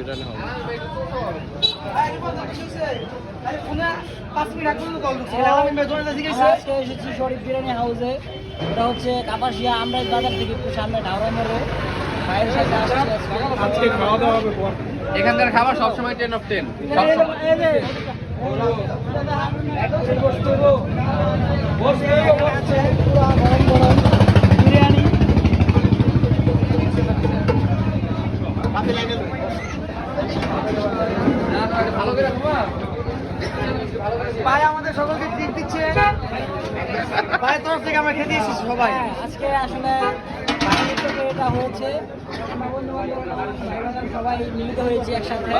বিরিয়ানি হবে। আজকে এসেছি শরীফ বিরিয়ানি হাউসে। এটা হচ্ছে কাপাসিয়া আমরা বাজার থেকে একটু সামনে ঢাউরা মোড়ে ভাইয়ের সাথে আসছি আজকে খাওয়া দাওয়া হবে পর। এখানকার খাবার সবসময় 10 of 10 সবসময়। বিরিয়ানি ভালো করে খাবা। ভাই আমাদের সকলকে ট্রিট দিচ্ছে, ভাইয়ের তরফ থেকে আমরা খেতে এসেছি সবাই। আজকে আসলে বাইরের থেকে এটা হয়েছে, আমরা বন্ধু বান্ধব সবাই মিলিত হয়েছি একসাথে।